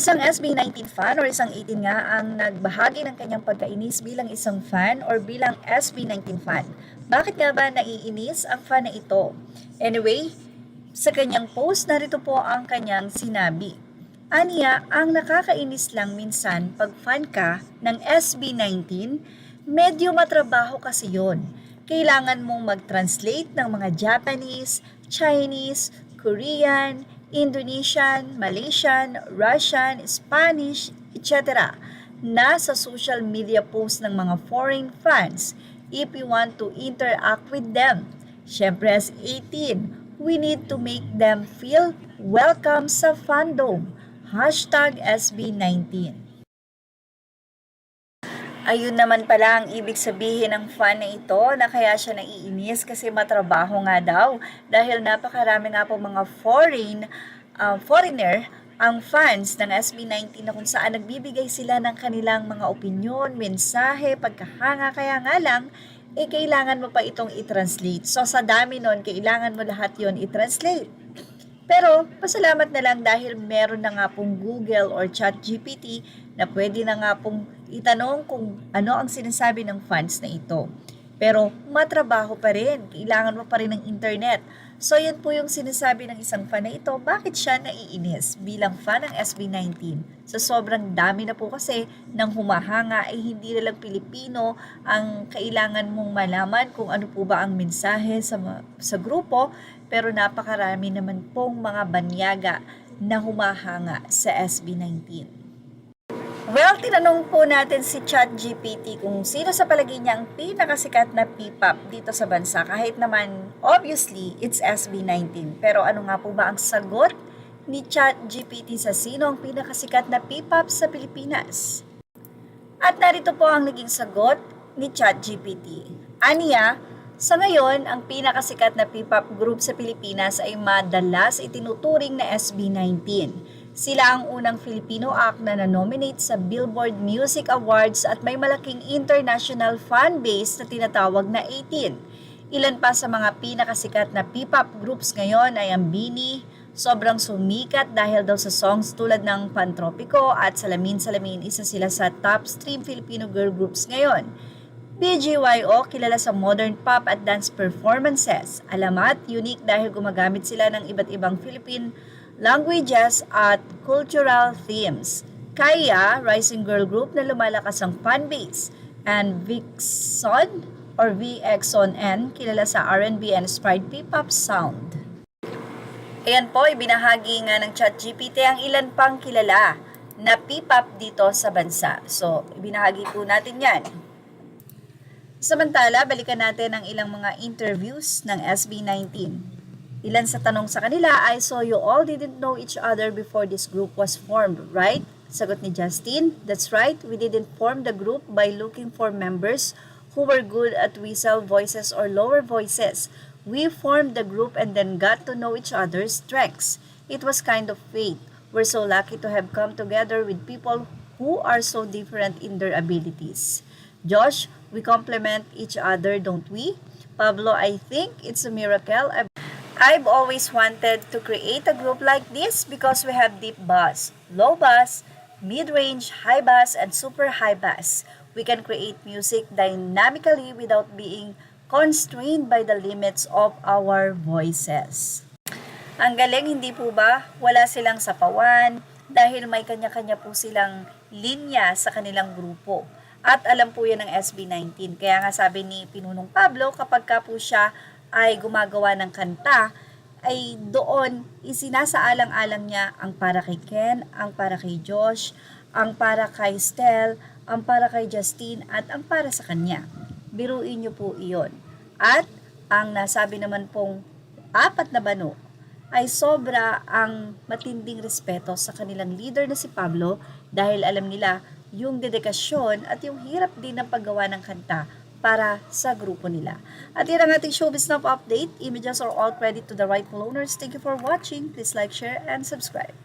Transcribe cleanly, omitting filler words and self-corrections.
Isang SB19 fan or isang 18 nga ang nagbahagi ng kanyang pagkainis bilang isang fan or bilang SB19 fan. Bakit nga ba naiinis ang fan na ito? Anyway, sa kanyang post, narito po ang kanyang sinabi. Aniya, ang nakakainis lang minsan pag fan ka ng SB19, medyo matrabaho kasi yon. Kailangan mong mag-translate ng mga Japanese, Chinese, Korean, Indonesian, Malaysian, Russian, Spanish, etc. na sa social media posts ng mga foreign fans if you want to interact with them. Siyempre as 18, we need to make them feel welcome sa fandom. #SB19. Ayun naman pala ang ibig sabihin ng fan na ito na kaya siya naiinis kasi matrabaho nga daw dahil napakarami nga po mga foreigner ang fans ng SB19 na kung saan nagbibigay sila ng kanilang mga opinyon, mensahe, pagkahanga, kaya nga lang kailangan mo pa itong i-translate. So sa dami nun, kailangan mo lahat yon i-translate. Pero, pasalamat na lang dahil meron na nga pong Google or ChatGPT na pwede na nga pong itanong kung ano ang sinasabi ng fans na ito. Pero, matrabaho pa rin. Kailangan mo pa rin ng internet. So, yan po yung sinasabi ng isang fan na ito. Bakit siya naiinis bilang fan ng SB19? Sa sobrang dami na po kasi ng humahanga ay hindi na lang Pilipino ang kailangan mong malaman kung ano po ba ang mensahe sa grupo, pero napakarami naman pong mga banyaga na humahanga sa SB19. Well, tinanong po natin si ChatGPT kung sino sa palagay niya ang pinakasikat na P-pop dito sa bansa. Kahit naman, obviously, it's SB19. Pero ano nga po ba ang sagot ni ChatGPT sa sino ang pinakasikat na P-pop sa Pilipinas? At narito po ang naging sagot ni ChatGPT. Aniya, sa ngayon, ang pinakasikat na P-pop group sa Pilipinas ay madalas itinuturing na SB19. Sila ang unang Filipino act na na-nominate sa Billboard Music Awards at may malaking international fan base na tinatawag na 18. Ilan pa sa mga pinakasikat na P-pop groups ngayon ay ang BINI, sobrang sumikat dahil daw sa songs tulad ng Pantropiko at Salamin Salamin, isa sila sa top stream Filipino girl groups ngayon. BGYO, kilala sa modern pop at dance performances. Alamat, unique dahil gumagamit sila ng iba't ibang Philippine languages at cultural themes. Kaya, rising girl group na lumalakas ang fan base. And Vixon or VXON, kilala sa R&B and inspired P-pop sound. Ayan po, ibinahagi nga ng ChatGPT ang ilan pang kilala na P-pop dito sa bansa. So, ibinahagi po natin yan. Samantala, balikan natin ang ilang mga interviews ng SB19. Ilan sa tanong sa kanila ay, so you all didn't know each other before this group was formed, right? Sagot ni Justin, that's right, we didn't form the group by looking for members who were good at whistle voices or lower voices. We formed the group and then got to know each other's strengths. It was kind of fate. We're so lucky to have come together with people who are so different in their abilities. Josh, we complement each other, don't we? Pablo, I think it's a miracle. I've always wanted to create a group like this because we have deep bass, low bass, mid-range, high bass, and super high bass. We can create music dynamically without being constrained by the limits of our voices. Ang galing, hindi po ba? Wala silang sapawan dahil may kanya-kanya po silang linya sa kanilang grupo. At alam po yan ng SB19. Kaya nga sabi ni Pinunong Pablo, kapag ka po siya ay gumagawa ng kanta, ay doon isinasaalang-alang niya ang para kay Ken, ang para kay Josh, ang para kay Stel, ang para kay Justine, at ang para sa kanya. Biruin niyo po iyon. At ang nasabi naman pong 4 na bano ay sobra ang matinding respeto sa kanilang leader na si Pablo dahil alam nila yung dedikasyon at yung hirap din ng paggawa ng kanta para sa grupo nila. At yan ang ating Showbiz Now update. Images are all credit to the rightful owners. Thank you for watching. Please like, share, and subscribe.